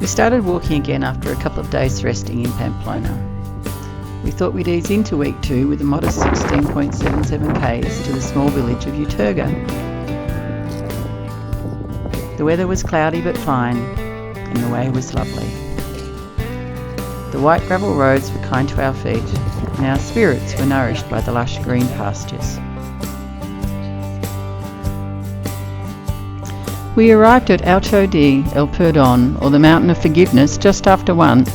started walking again after a couple of days resting in Pamplona. We thought we'd ease into week 2 with a modest 16.77 k's to the small village of Uterga. The weather was cloudy but fine, and the way was lovely. The white gravel roads were kind to our feet, and our spirits were nourished by the lush green pastures. We arrived at Alto de El Perdón, or the Mountain of Forgiveness, just after 1.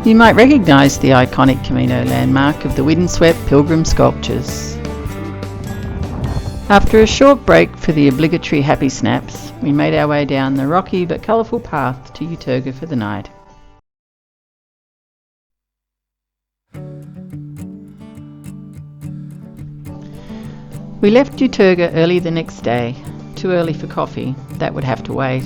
You might recognise the iconic Camino landmark of the windswept pilgrim sculptures. After a short break for the obligatory happy snaps, we made our way down the rocky but colourful path to Uterga for the night. We left Uterga early the next day. Too early for coffee, that would have to wait.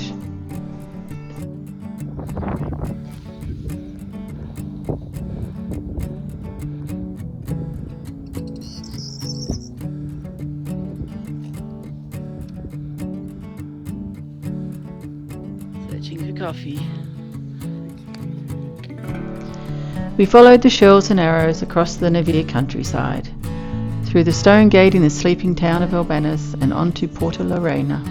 Searching for coffee. We followed the shells and arrows across the Navia countryside, through the stone gate in the sleeping town of Albanas and onto Puente la Reina.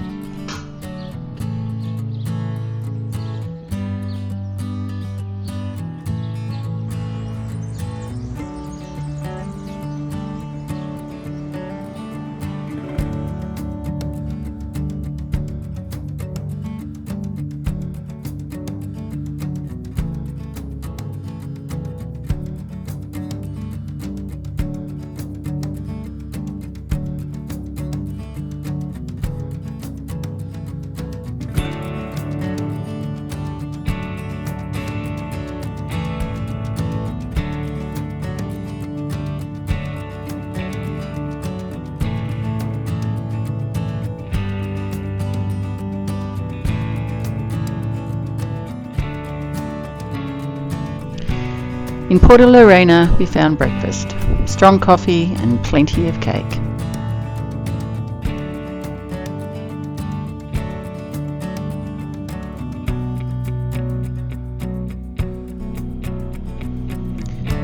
In Puente la Reina we found breakfast, strong coffee and plenty of cake.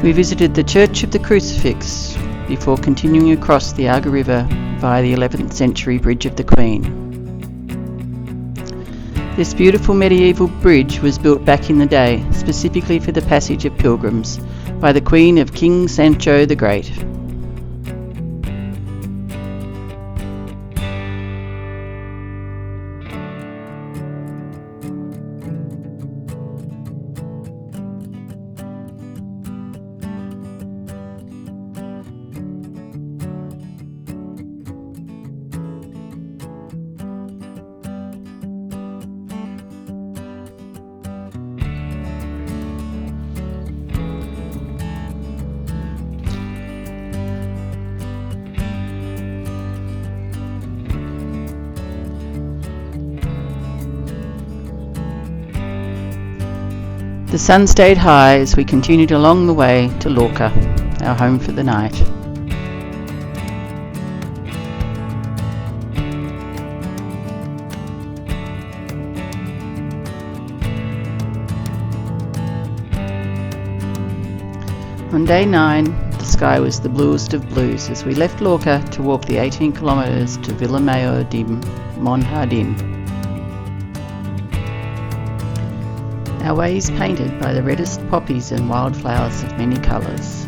We visited the Church of the Crucifix before continuing across the Aga River via the 11th century Bridge of the Queen. This beautiful medieval bridge was built back in the day, specifically for the passage of pilgrims, by the Queen of King Sancho the Great. The sun stayed high as we continued along the way to Lorca, our home for the night. On day 9, the sky was the bluest of blues as we left Lorca to walk the 18 kilometres to Vilameo de Monjardin. Our way is painted by the reddest poppies and wildflowers of many colours.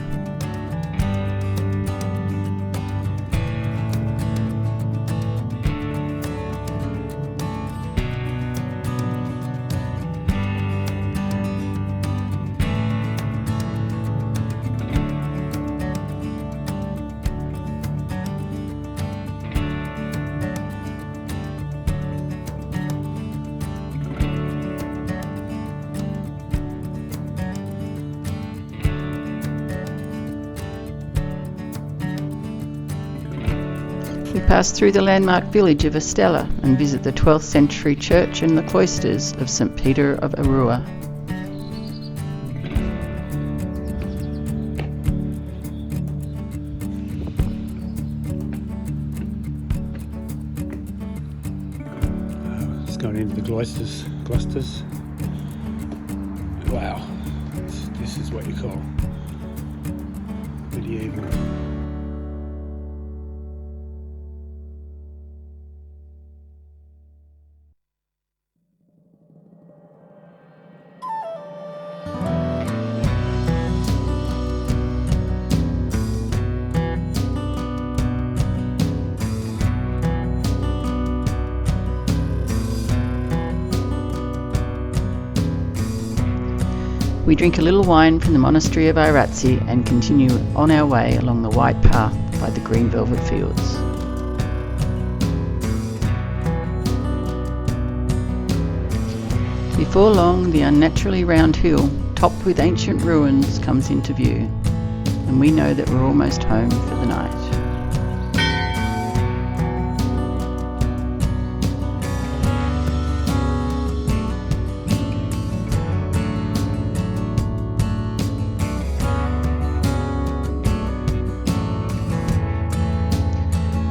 We pass through the landmark village of Estella and visit the 12th century church and the cloisters of St. Peter of Arua. Just going into the cloisters. Wow, this is what you call medieval. We drink a little wine from the monastery of Iratsi and continue on our way along the white path by the green velvet fields. Before long, the unnaturally round hill, topped with ancient ruins, comes into view, and we know that we're almost home for the night.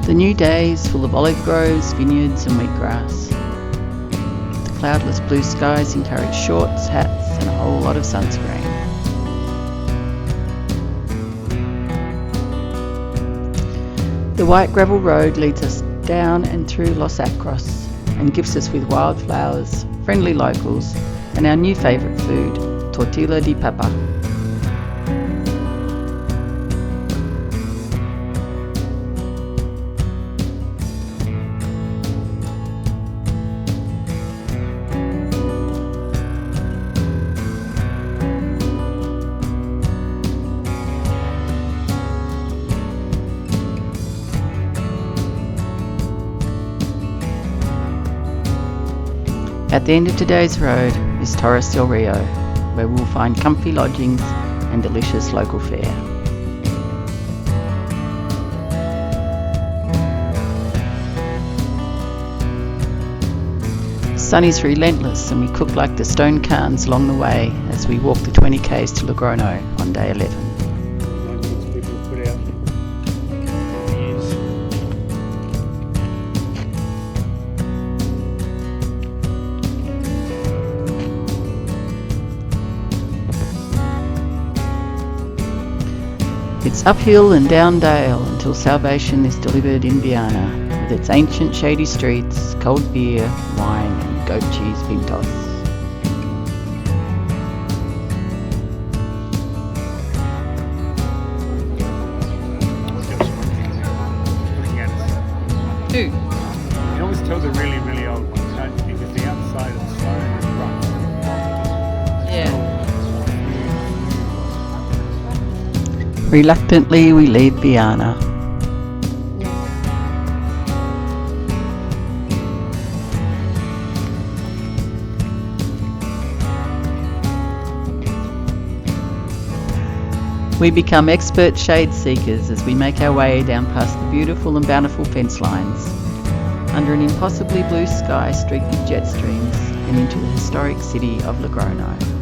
The new day is full of olive groves, vineyards and wheatgrass. The cloudless blue skies encourage shorts, hats and a whole lot of sunscreen. The white gravel road leads us down and through Los Acros and gifts us with wildflowers, friendly locals and our new favourite food, tortilla de papa. At the end of today's road is Torres del Rio, where we'll find comfy lodgings and delicious local fare. The sun is relentless and we cook like the stone cairns along the way as we walk the 20 k's to Logroño on day 11. It's uphill and down dale until salvation is delivered in Viana, with its ancient shady streets, cold beer, wine and goat cheese pintos. Two. You can always tell the really, really old ones, can't you? Because the outside is so rough. Yeah. Reluctantly we leave Viana. We become expert shade seekers as we make our way down past the beautiful and bountiful fence lines, under an impossibly blue sky streaked with jet streams, and into the historic city of Logroño.